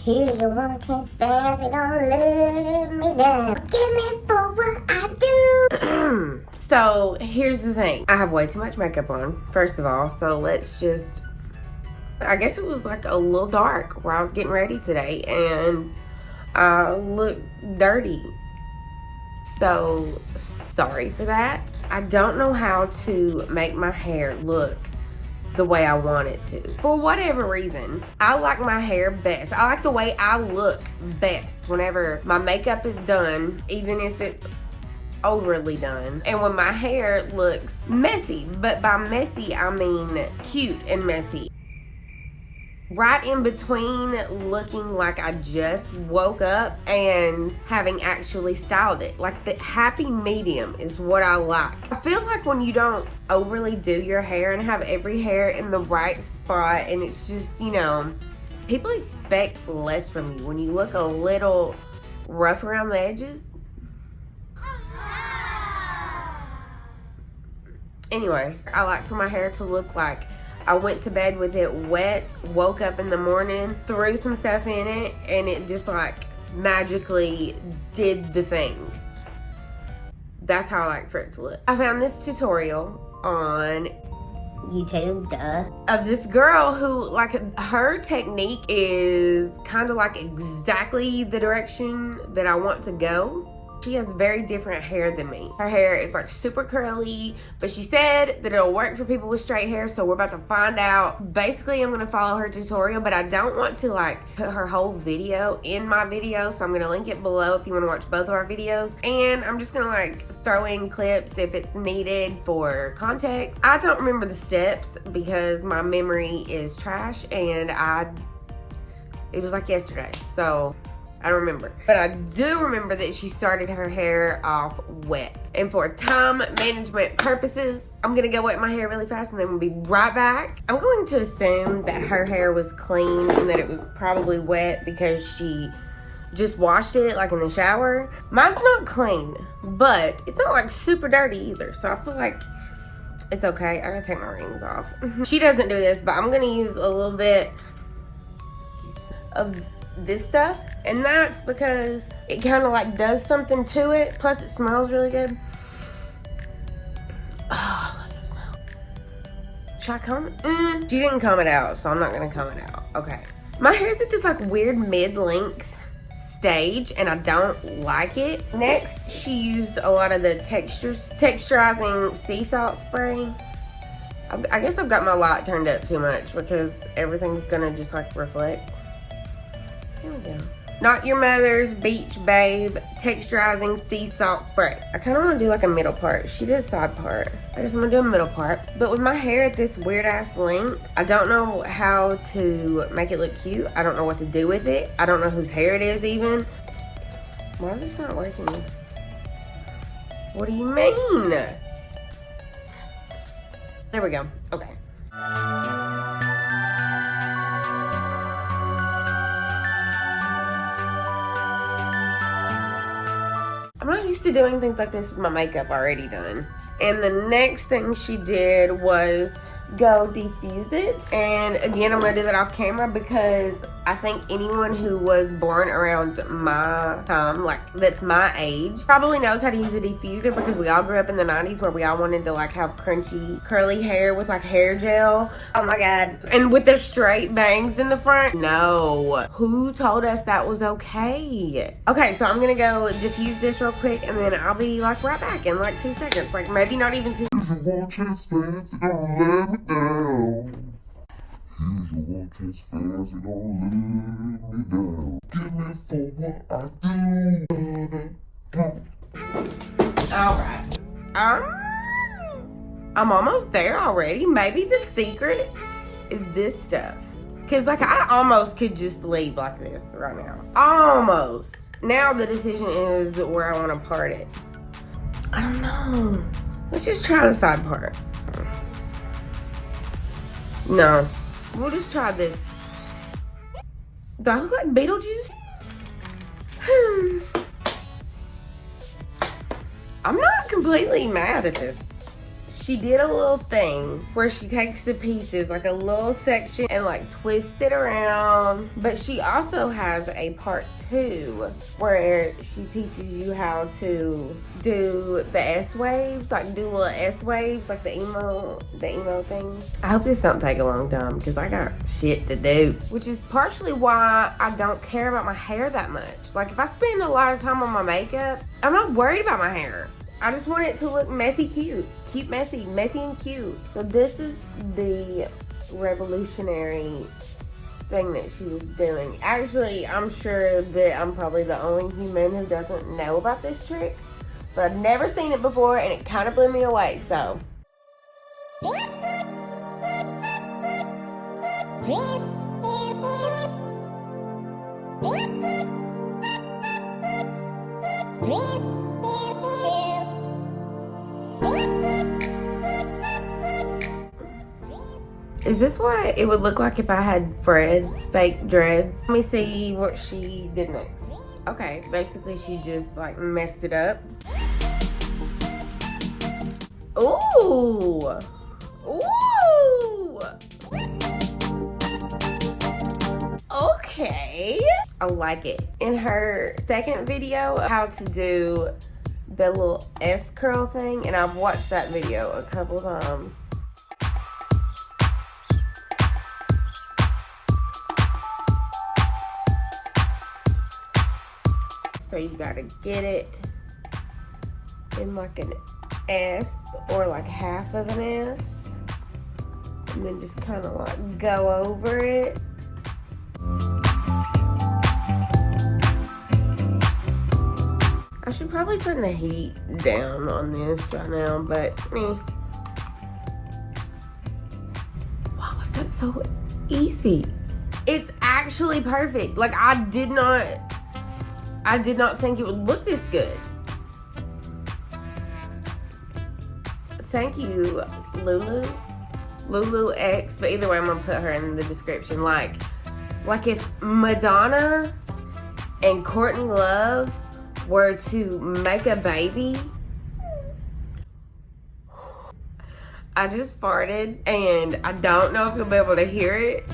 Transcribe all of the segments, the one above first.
Here's your one chance fans, they don't let me down. Give me for what I do. So here's the thing. I have way too much makeup on, first of all. So let's just, I guess it was like a little dark where I was getting ready today and I look dirty. So sorry for that. I don't know how to make my hair look the way I want it to. For whatever reason, I like my hair best. I like the way I look best whenever my makeup is done, even if it's overly done, and when my hair looks messy. But by messy, I mean cute and messy. Right in between looking like I just woke up and having actually styled it. Like the happy medium is what I like. I feel like when you don't overly do your hair and have every hair in the right spot, and it's just, you know, people expect less from you when you look a little rough around the edges. Anyway, I like for my hair to look like I went to bed with it wet, woke up in the morning, threw some stuff in it, and it just like magically did the thing. That's how I like for it to look. I found this tutorial on YouTube, duh. of this girl who, like, her technique is kind of like exactly the direction that I want to go. She has very different hair than me. Her hair is like super curly, but she said that it'll work for people with straight hair, so we're about to find out. Basically, I'm gonna follow her tutorial, but I don't want to like put her whole video in my video, so I'm gonna link it below if you wanna watch both of our videos. And I'm just gonna like throw in clips if it's needed for context. I don't remember the steps because my memory is trash, and it was like yesterday, so I don't remember. But I do remember that she started her hair off wet. And for time management purposes, I'm gonna go wet my hair really fast and then we'll be right back. I'm going to assume that her hair was clean and that it was probably wet because she just washed it like in the shower. Mine's not clean, but it's not like super dirty either. So I feel like it's okay. I gotta take my rings off. She doesn't do this, but I'm gonna use a little bit of this stuff, and that's because it kind of like does something to it, plus it smells really good. Oh, I love that smell. Should I comb it? She didn't comb it out, so I'm not gonna comb it out. Okay, my hair's at this like weird mid-length stage and I don't like it. Next, she used a lot of the texturizing sea salt spray. I guess I've got my light turned up too much because everything's gonna just like reflect. Here we go. Not Your Mother's Beach Babe Texturizing Sea Salt Spray. I kind of want to do like a middle part. She did a side part. I guess I'm going to do a middle part. But with my hair at this weird ass length, I don't know how to make it look cute. I don't know what to do with it. I don't know whose hair it is even. Why is this not working? What do you mean? There we go. Okay. I'm not used to doing things like this with my makeup already done. And the next thing she did was go diffuse it. And again, I'm gonna do that off camera because I think anyone who was born around my time, like that's my age, probably knows how to use a diffuser because we all grew up in the 90s where we all wanted to like have crunchy, curly hair with like hair gel. Oh my God. And with the straight bangs in the front. No. Who told us that was okay? Okay, so I'm gonna go diffuse this real quick and then I'll be like right back in like 2 seconds. Like maybe not even 2. You want his fans, it don't let me down. Here's your one kiss fans, it don't let me down. Give me for what I do. Alright. I'm almost there already. Maybe the secret is this stuff. Cause like I almost could just leave like this right now. Almost. Now the decision is where I want to part it. I don't know. Let's just try the side part. No. We'll just try this. Do I look like Beetlejuice? I'm not completely mad at this. she did a little thing where she takes the pieces, like a little section, and like twists it around. But she also has a part 2 where she teaches you how to do the S waves, like do little S waves, like the emo thing. I hope this don't take a long time because I got shit to do, which is partially why I don't care about my hair that much. Like if I spend a lot of time on my makeup, I'm not worried about my hair. I just want it to look messy, cute, messy and cute. So this is the revolutionary thing that she was doing. Actually, I'm sure that I'm probably the only human who doesn't know about this trick, but I've never seen it before and it kind of blew me away, so. Is this what it would look like if I had Fred's fake dreads? Let me see what she did next. Okay, basically she just like messed it up. Ooh! Ooh! Okay. I like it. In her second video, how to do the little S curl thing, and I've watched that video a couple times. So you gotta get it in like an S or like half of an S, and then just kind of like go over it. I should probably turn the heat down on this right now, but wow, was that so easy? It's actually perfect. Like I did not think it would look this good. Thank you, Lulu X, but either way, I'm gonna put her in the description. Like if Madonna and Courtney Love were to make a baby. I just farted, and I don't know if you'll be able to hear it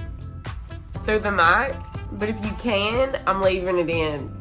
through the mic, but if you can, I'm leaving it in.